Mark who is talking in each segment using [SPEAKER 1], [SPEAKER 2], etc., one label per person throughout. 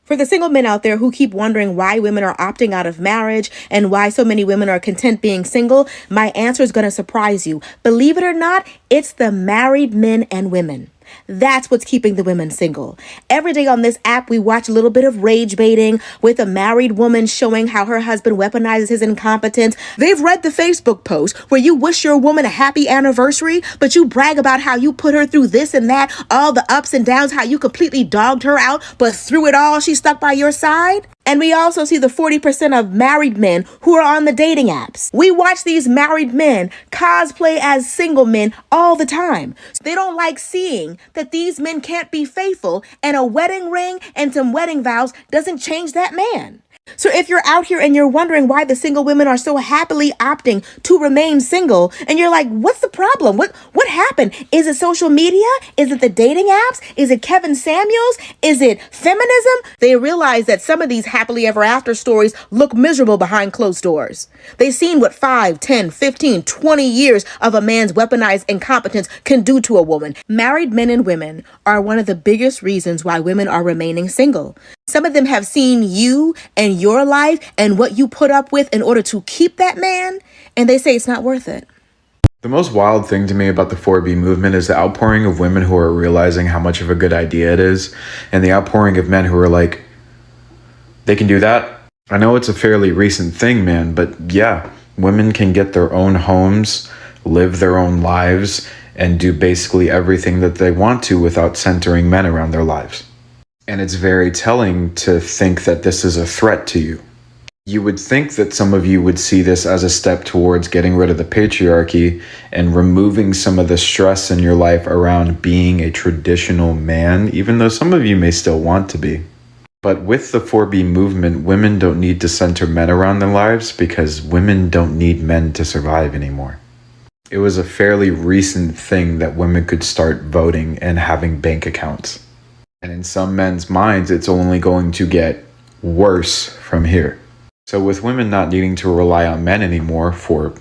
[SPEAKER 1] For the single men out there who keep wondering why women are opting out of marriage and why so many women are content being single, my answer is going to surprise you. Believe it or not, it's the married men and women. That's what's keeping the women single. Every day on this app, we watch a little bit of rage baiting with a married woman showing how her husband weaponizes his incompetence. They've read the Facebook post where you wish your woman a happy anniversary, but you brag about how you put her through this and that, all the ups and downs, how you completely dogged her out, but through it all, she stuck by your side. And we also see the 40% of married men who are on the dating apps. We watch these married men cosplay as single men all the time. They don't like seeing that these men can't be faithful, and a wedding ring and some wedding vows doesn't change that man. So if you're out here and you're wondering why the single women are so happily opting to remain single, and you're like, what's the problem? What happened? Is it social media? Is it the dating apps? Is it Kevin Samuels? Is it feminism? They realize that some of these happily ever after stories look miserable behind closed doors. They've seen what 5, 10, 15, 20 years of a man's weaponized incompetence can do to a woman. Married men and women are one of the biggest reasons why women are remaining single. Some of them have seen you and your life and what you put up with in order to keep that man, and they say it's not worth it.
[SPEAKER 2] The most wild thing to me about the 4B movement is the outpouring of women who are realizing how much of a good idea it is, and the outpouring of men who are like, they can do that? I know it's a fairly recent thing, man, but yeah, women can get their own homes, live their own lives, and do basically everything that they want to without centering men around their lives. And it's very telling to think that this is a threat to you. You would think that some of you would see this as a step towards getting rid of the patriarchy and removing some of the stress in your life around being a traditional man, even though some of you may still want to be. But with the 4B movement, women don't need to center men around their lives because women don't need men to survive anymore. It was a fairly recent thing that women could start voting and having bank accounts. And in some men's minds, it's only going to get worse from here. So with women not needing to rely on men anymore for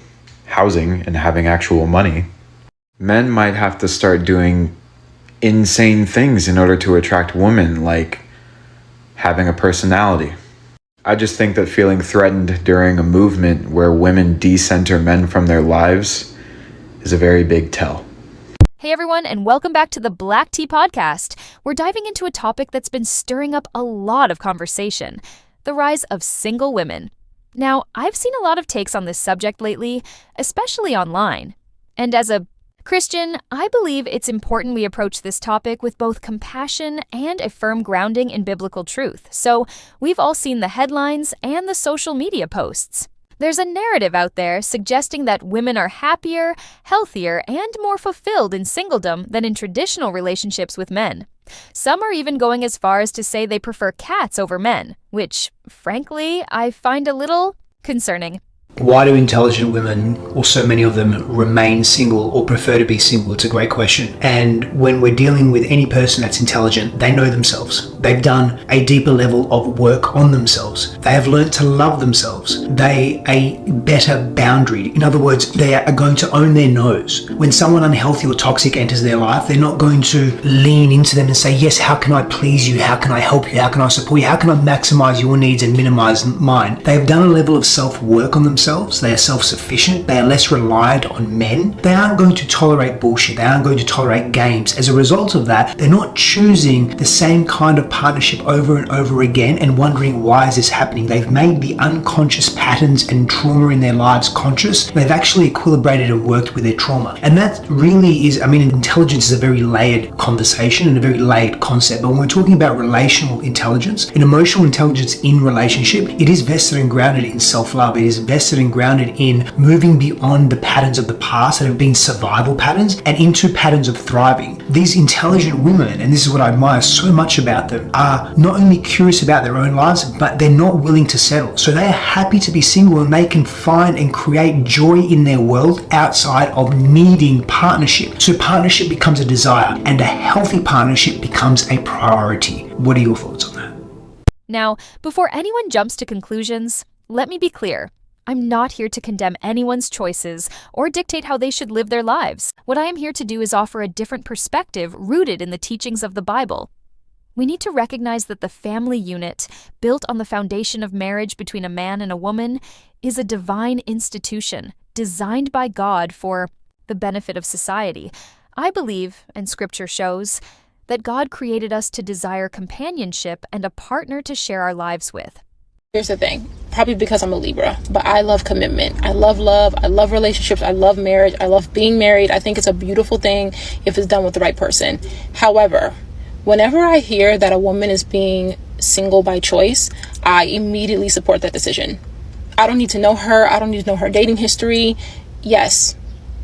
[SPEAKER 2] housing and having actual money, men might have to start doing insane things in order to attract women, like having a personality. I just think that feeling threatened during a movement where women decenter men from their lives is a very big tell.
[SPEAKER 3] Hey everyone, and welcome back to the Black Tea Podcast. We're diving into a topic that's been stirring up a lot of conversation, the rise of single women. Now, I've seen a lot of takes on this subject lately, especially online. And as a Christian, I believe it's important we approach this topic with both compassion and a firm grounding in biblical truth. So we've all seen the headlines and the social media posts. There's a narrative out there suggesting that women are happier, healthier, and more fulfilled in singledom than in traditional relationships with men. Some are even going as far as to say they prefer cats over men, which, frankly, I find a little concerning.
[SPEAKER 4] Why do intelligent women, or so many of them, remain single or prefer to be single? It's a great question. And when we're dealing with any person that's intelligent, they know themselves. They've done a deeper level of work on themselves. They have learned to love themselves. They a better boundary. In other words, they are going to own their nose. When someone unhealthy or toxic enters their life, they're not going to lean into them and say, yes, how can I please you? How can I help you? How can I support you? How can I maximize your needs and minimize mine? They've done a level of self-work on themselves. They are self-sufficient. They are less reliant on men. They aren't going to tolerate bullshit. They aren't going to tolerate games. As a result of that, they're not choosing the same kind of partnership over and over again and wondering, why is this happening? They've made the unconscious patterns and trauma in their lives conscious. They've actually equilibrated and worked with their trauma. And that really is, intelligence is a very layered conversation and a very layered concept. But when we're talking about relational intelligence and emotional intelligence in relationship, it is vested and grounded in self-love. It is vested and grounded in moving beyond the patterns of the past that have been survival patterns and into patterns of thriving. These intelligent women, and this is what I admire so much about them, are not only curious about their own lives, but they're not willing to settle. So they are happy to be single and they can find and create joy in their world outside of needing partnership. So partnership becomes a desire and a healthy partnership becomes a priority. What are your thoughts on that?
[SPEAKER 3] Now, before anyone jumps to conclusions, let me be clear. I'm not here to condemn anyone's choices or dictate how they should live their lives. What I am here to do is offer a different perspective rooted in the teachings of the Bible. We need to recognize that the family unit, built on the foundation of marriage between a man and a woman, is a divine institution designed by God for the benefit of society. I believe, and Scripture shows, that God created us to desire companionship and a partner to share our lives with.
[SPEAKER 5] Here's the thing, probably because I'm a Libra, but I love commitment. I love love. I love relationships. I love marriage. I love being married. I think it's a beautiful thing if it's done with the right person. However, whenever I hear that a woman is being single by choice, I immediately support that decision. I don't need to know her. I don't need to know her dating history. Yes,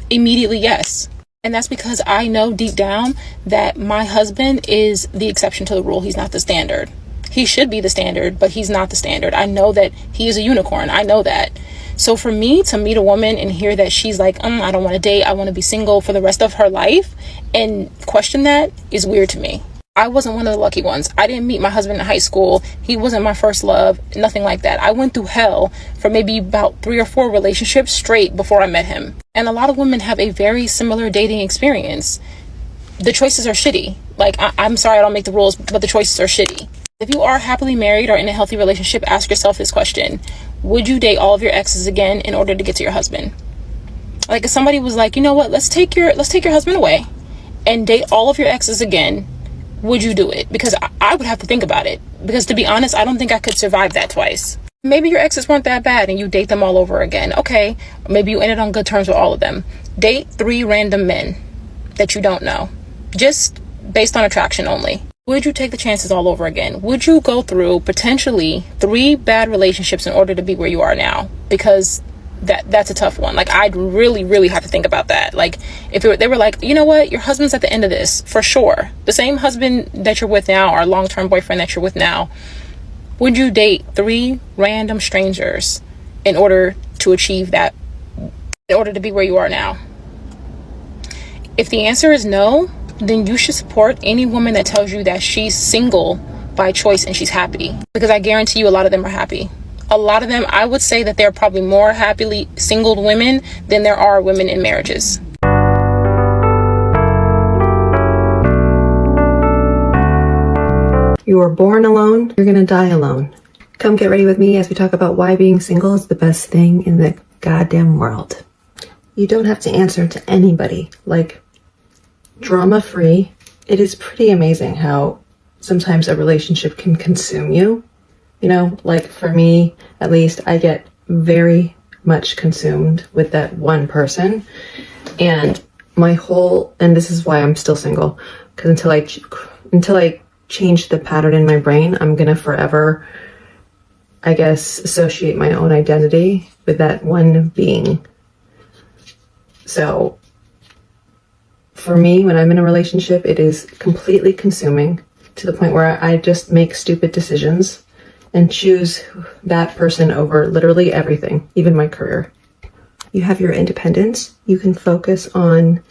[SPEAKER 5] immediately yes. And that's because I know deep down that my husband is the exception to the rule. He's not the standard. He should be the standard, but he's not the standard. I know that he is a unicorn. I know that. So for me to meet a woman and hear that she's like, I don't want to date. I want to be single for the rest of her life and question that is weird to me. I wasn't one of the lucky ones. I didn't meet my husband in high school. He wasn't my first love, nothing like that. I went through hell for maybe about 3 or 4 relationships straight before I met him. And a lot of women have a very similar dating experience. The choices are shitty. Like, I'm sorry I don't make the rules, but the choices are shitty. If you are happily married or in a healthy relationship, ask yourself this question. Would you date all of your exes again in order to get to your husband? Like, if somebody was like, you know what, let's take your husband away and date all of your exes again, would you do it? Because I would have to think about it. Because to be honest, I don't think I could survive that twice. Maybe your exes weren't that bad and you date them all over again. Okay, maybe you ended on good terms with all of them. Date 3 random men that you don't know, just based on attraction only. Would you take the chances all over again? Would you go through potentially 3 bad relationships in order to be where you are now? Because that's a tough one. Like, I'd really have to think about that. Like, if they were like, you know what, your husband's at the end of this for sure, the same husband that you're with now or long-term boyfriend that you're with now, would you date 3 random strangers in order to achieve that, in order to be where you are now? If the answer is no, then you should support any woman that tells you that she's single by choice and she's happy, because I guarantee you a lot of them are happy. A lot of them, I would say that there are probably more happily singled women than there are women in marriages.
[SPEAKER 6] You were born alone, you're gonna die alone. Come get ready with me as we talk about why being single is the best thing in the goddamn world. You don't have to answer to anybody, like, drama-free. It is pretty amazing how sometimes a relationship can consume you. You know, like for me, at least, I get very much consumed with that one person. And and this is why I'm still single, because until I change the pattern in my brain, I'm gonna forever, I guess, associate my own identity with that one being. So for me, when I'm in a relationship, it is completely consuming to the point where I just make stupid decisions and choose that person over literally everything, even my career. You have your independence. You can focus on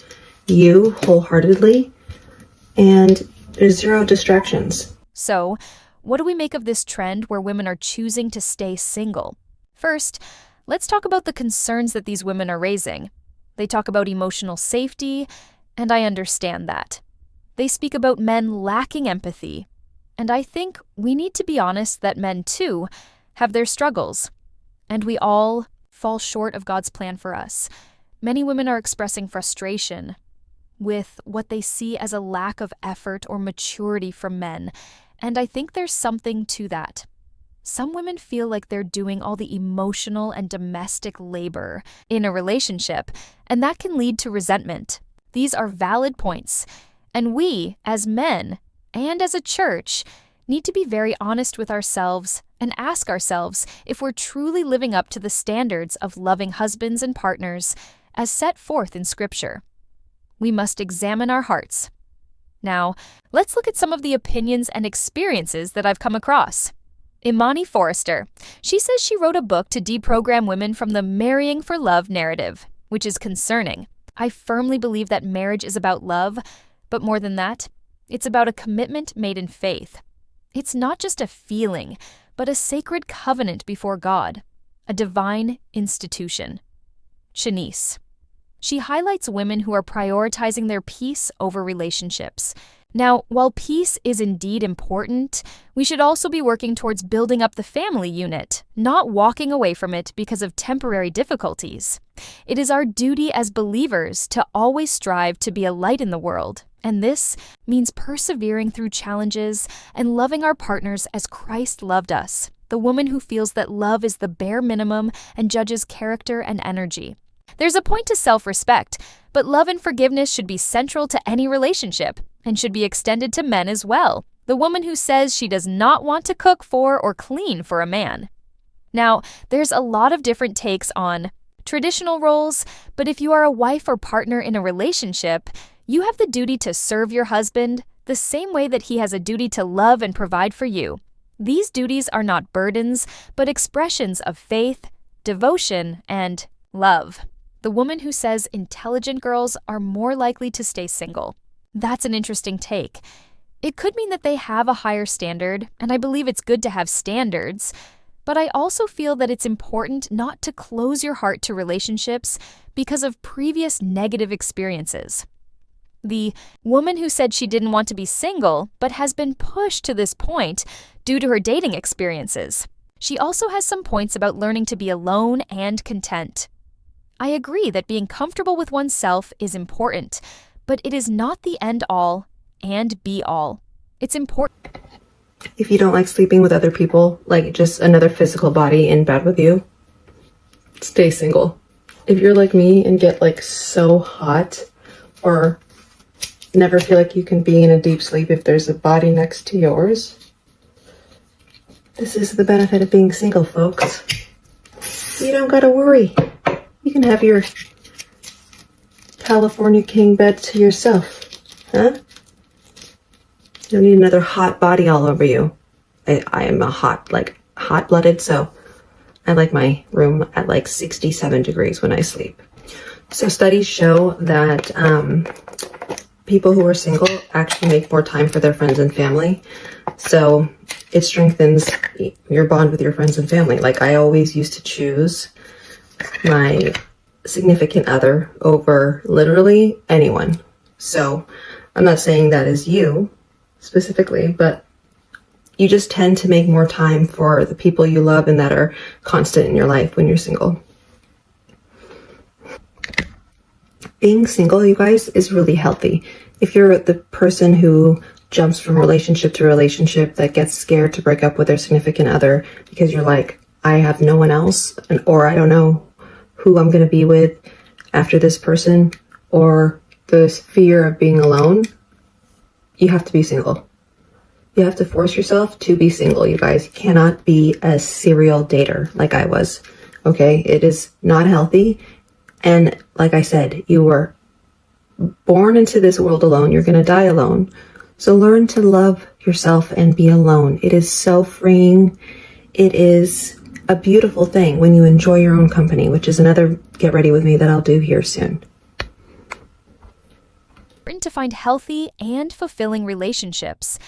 [SPEAKER 6] you wholeheartedly, and there's 0 distractions.
[SPEAKER 3] So, what do we make of this trend where women are choosing to stay single? First, let's talk about the concerns that these women are raising. They talk about emotional safety, and I understand that. They speak about men lacking empathy, and I think we need to be honest that men, too, have their struggles, and we all fall short of God's plan for us. Many women are expressing frustration with what they see as a lack of effort or maturity from men, and I think there's something to that. Some women feel like they're doing all the emotional and domestic labor in a relationship, and that can lead to resentment. These are valid points, and we, as men, and as a church, need to be very honest with ourselves and ask ourselves if we're truly living up to the standards of loving husbands and partners as set forth in Scripture. We must examine our hearts. Now, let's look at some of the opinions and experiences that I've come across. Imani Forrester. She says she wrote a book to deprogram women from the marrying for love narrative, which is concerning. I firmly believe that marriage is about love, but more than that, it's about a commitment made in faith. It's not just a feeling, but a sacred covenant before God, a divine institution. Shanice. She highlights women who are prioritizing their peace over relationships. Now, while peace is indeed important, we should also be working towards building up the family unit, not walking away from it because of temporary difficulties. It is our duty as believers to always strive to be a light in the world, and this means persevering through challenges and loving our partners as Christ loved us, the woman who feels that love is the bare minimum and judges character and energy. There's a point to self-respect, but love and forgiveness should be central to any relationship and should be extended to men as well. The woman who says she does not want to cook for or clean for a man. Now, there's a lot of different takes on traditional roles, but if you are a wife or partner in a relationship, you have the duty to serve your husband the same way that he has a duty to love and provide for you. These duties are not burdens, but expressions of faith, devotion, and love. The woman who says intelligent girls are more likely to stay single. That's an interesting take. It could mean that they have a higher standard, and I believe it's good to have standards, but I also feel that it's important not to close your heart to relationships because of previous negative experiences. The woman who said she didn't want to be single, but has been pushed to this point due to her dating experiences. She also has some points about learning to be alone and content. I agree that being comfortable with oneself is important, but it is not the end-all and be-all. It's important.
[SPEAKER 6] If you don't like sleeping with other people, like just another physical body in bed with you, stay single. If you're like me and get like so hot or never feel like you can be in a deep sleep if there's a body next to yours, this is the benefit of being single, folks. You don't gotta worry. You can have your California king bed to yourself, huh? You don't need another hot body all over you. I am hot-blooded, so I like my room at like 67 degrees when I sleep. So studies show that people who are single actually make more time for their friends and family. So it strengthens your bond with your friends and family. Like I always used to choose my significant other over literally anyone. So I'm not saying that is you specifically, but you just tend to make more time for the people you love and that are constant in your life when you're single. Being single, you guys, is really healthy. If you're the person who jumps from relationship to relationship, that gets scared to break up with their significant other because you're like, I have no one else, or I don't know who I'm going to be with after this person, or the fear of being alone, you have to be single. You have to force yourself to be single, you guys. You cannot be a serial dater like I was, okay? It is not healthy. And like I said, you were born into this world alone. You're going to die alone. So learn to love yourself and be alone. It is so freeing. It is a beautiful thing when you enjoy your own company, which is another get ready with me that I'll do here soon.
[SPEAKER 3] To find healthy and fulfilling relationships,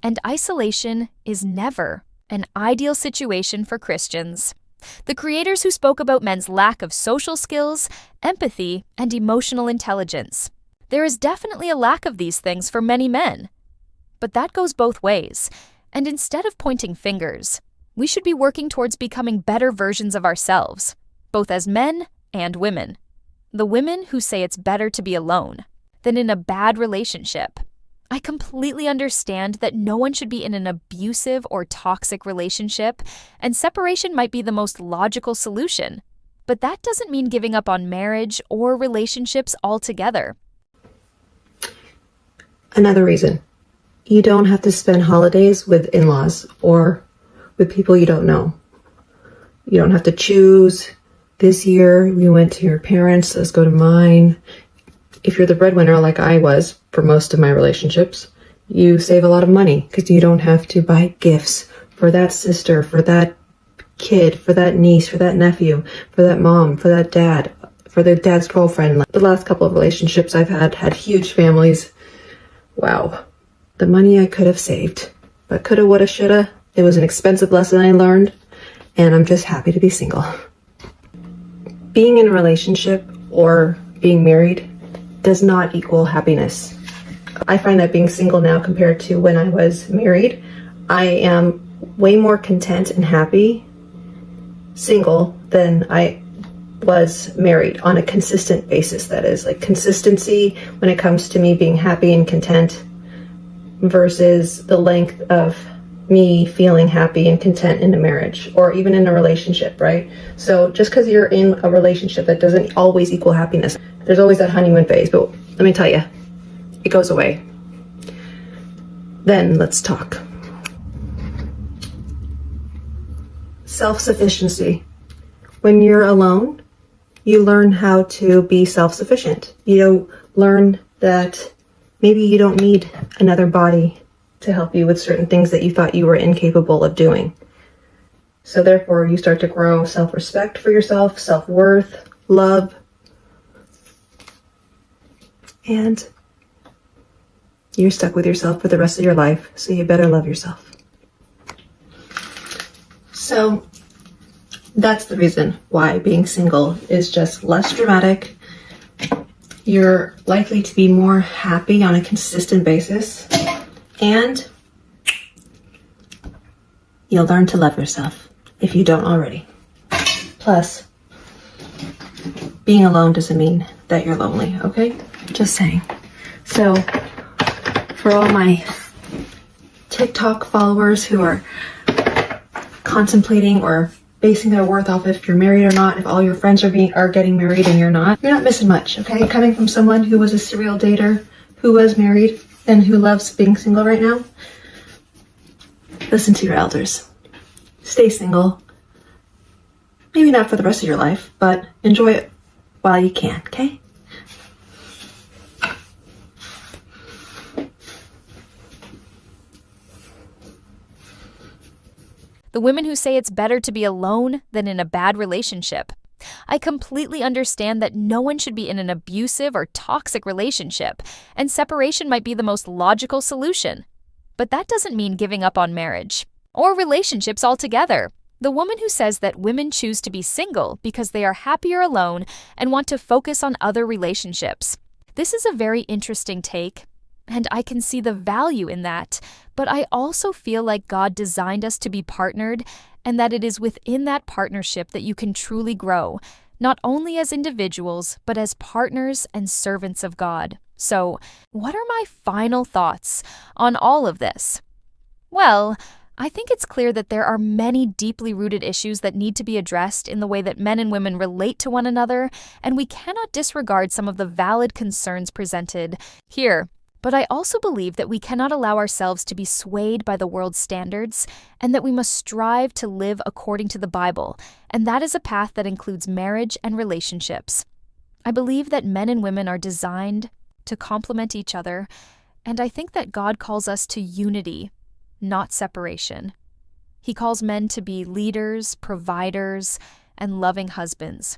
[SPEAKER 3] and isolation is never an ideal situation for Christians. The creators who spoke about men's lack of social skills, empathy, and emotional intelligence. There is definitely a lack of these things for many men. But that goes both ways, and instead of pointing fingers, we should be working towards becoming better versions of ourselves, both as men and women. The women who say it's better to be alone than in a bad relationship. I completely understand that no one should be in an abusive or toxic relationship, and separation might be the most logical solution. But that doesn't mean giving up on marriage or relationships altogether.
[SPEAKER 6] Another reason. You don't have to spend holidays with in-laws or with people you don't know. You don't have to choose. This year we went to your parents, let's go to mine. If you're the breadwinner like I was for most of my relationships, you save a lot of money because you don't have to buy gifts for that sister, for that kid, for that niece, for that nephew, for that mom, for that dad, for their dad's girlfriend. The last couple of relationships I've had huge families. Wow. The money I could have saved. But coulda, woulda, shoulda. It was an expensive lesson I learned, and I'm just happy to be single. Being in a relationship or being married does not equal happiness. I find that being single now compared to when I was married, I am way more content and happy single than I was married on a consistent basis. That is, like, consistency when it comes to me being happy and content versus the length of me feeling happy and content in a marriage or even in a relationship, right? So just because you're in a relationship, that doesn't always equal happiness. There's always that honeymoon phase, but let me tell you, it goes away. Then let's talk. Self-sufficiency. When you're alone, you learn how to be self-sufficient. You learn that maybe you don't need another body to help you with certain things that you thought you were incapable of doing. So therefore, you start to grow self-respect for yourself, self-worth, love, and you're stuck with yourself for the rest of your life, so you better love yourself. So that's the reason why being single is just less dramatic. You're likely to be more happy on a consistent basis, and you'll learn to love yourself if you don't already. Plus, being alone doesn't mean that you're lonely, okay? Just saying. So, for all my TikTok followers who are contemplating or basing their worth off if you're married or not, if all your friends are getting married and you're not missing much, okay? Coming from someone who was a serial dater, who was married, and who loves being single right now, listen to your elders. Stay single. Maybe not for the rest of your life, but enjoy it while you can, okay?
[SPEAKER 3] The women who say it's better to be alone than in a bad relationship. I completely understand that no one should be in an abusive or toxic relationship, and separation might be the most logical solution. But that doesn't mean giving up on marriage or relationships altogether. The woman who says that women choose to be single because they are happier alone and want to focus on other relationships. This is a very interesting take, and I can see the value in that, but I also feel like God designed us to be partnered, and that it is within that partnership that you can truly grow, not only as individuals, but as partners and servants of God. So, what are my final thoughts on all of this? Well, I think it's clear that there are many deeply rooted issues that need to be addressed in the way that men and women relate to one another, and we cannot disregard some of the valid concerns presented here. But I also believe that we cannot allow ourselves to be swayed by the world's standards, and that we must strive to live according to the Bible, and that is a path that includes marriage and relationships. I believe that men and women are designed to complement each other, and I think that God calls us to unity, not separation. He calls men to be leaders, providers, and loving husbands,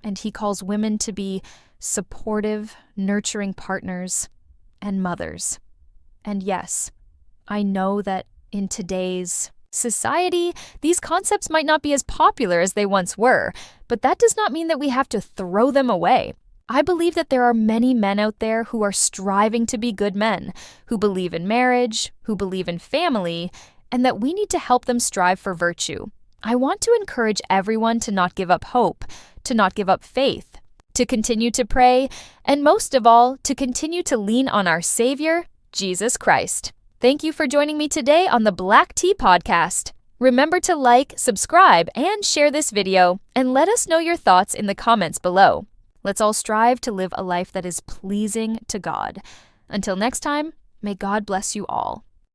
[SPEAKER 3] and He calls women to be supportive, nurturing partners and mothers. And yes, I know that in today's society, these concepts might not be as popular as they once were, but that does not mean that we have to throw them away. I believe that there are many men out there who are striving to be good men, who believe in marriage, who believe in family, and that we need to help them strive for virtue. I want to encourage everyone to not give up hope, to not give up faith, to continue to pray, and most of all, to continue to lean on our Savior, Jesus Christ. Thank you for joining me today on the Black Tea Podcast. Remember to like, subscribe, and share this video, and let us know your thoughts in the comments below. Let's all strive to live a life that is pleasing to God. Until next time, may God bless you all.